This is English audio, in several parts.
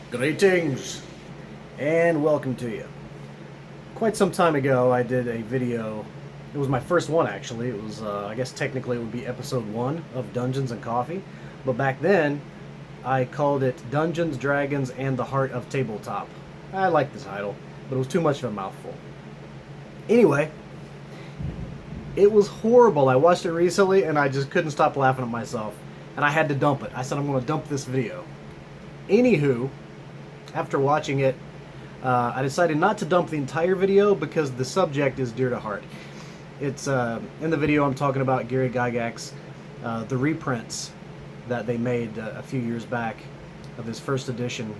Greetings and welcome to you. Quite some time ago I did a video. It was my first one actually. It was I guess technically it would be episode 1 of Dungeons and Coffee, but back then I called it Dungeons, Dragons, and the Heart of Tabletop. I liked the title, but it was too much of a mouthful. Anyway, it was horrible. I watched it recently and I just couldn't stop laughing at myself, and I had to dump it. I said I'm going to dump this video. Anywho, after watching it, I decided not to dump the entire video because the subject is dear to heart. It's in the video I'm talking about Gary Gygax, the reprints that they made a few years back of his first edition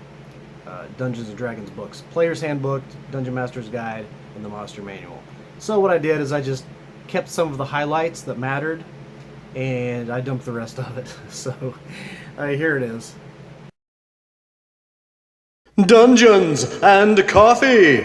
Dungeons and Dragons books. Player's Handbook, Dungeon Master's Guide, and the Monster Manual. So what I did is I just kept some of the highlights that mattered, and I dumped the rest of it. So here it is. Dungeons and Coffee!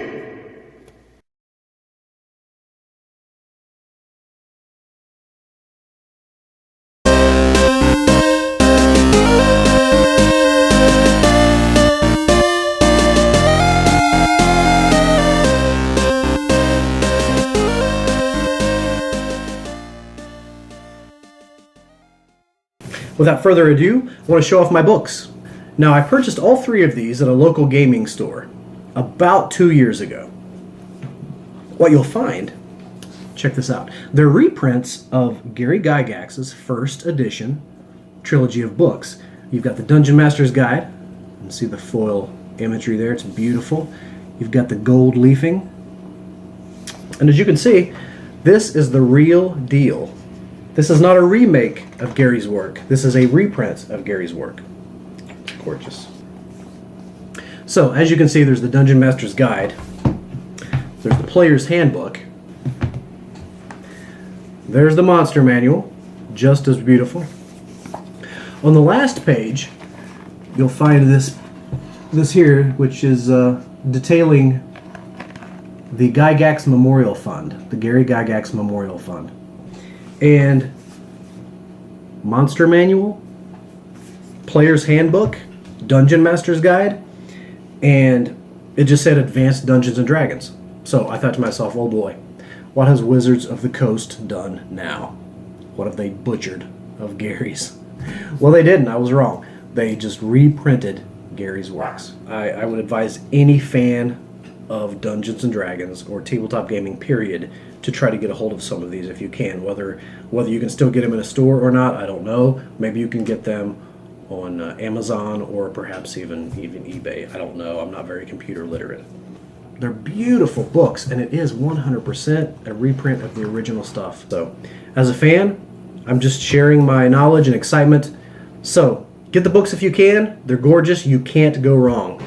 Without further ado, I want to show off my books. Now, I purchased all 3 of these at a local gaming store about 2 years ago. What you'll find, check this out, they're reprints of Gary Gygax's first edition trilogy of books. You've got the Dungeon Master's Guide. You can see the foil imagery there, it's beautiful. You've got the gold leafing. And as you can see, this is the real deal. This is not a remake of Gary's work. This is a reprint of Gary's work. It's gorgeous. So, as you can see, there's the Dungeon Master's Guide. There's the Player's Handbook. There's the Monster Manual, just as beautiful. On the last page, you'll find this here, which is detailing the Gygax Memorial Fund, the Gary Gygax Memorial Fund. And Monster Manual, Player's Handbook, Dungeon Master's Guide, and it just said Advanced Dungeons and Dragons. So I thought to myself, oh boy, what has Wizards of the Coast done now? What have they butchered of Gary's? Well, they didn't. I was wrong. They just reprinted Gary's works. I would advise any fan of Dungeons and Dragons or tabletop gaming period to try to get a hold of some of these if you can. Whether you can still get them in a store or not, I don't know. Maybe you can get them on Amazon or perhaps even eBay. I don't know. I'm not very computer literate. They're beautiful books, and it is 100% a reprint of the original stuff. So, as a fan, I'm just sharing my knowledge and excitement. So, get the books if you can. They're gorgeous. You can't go wrong.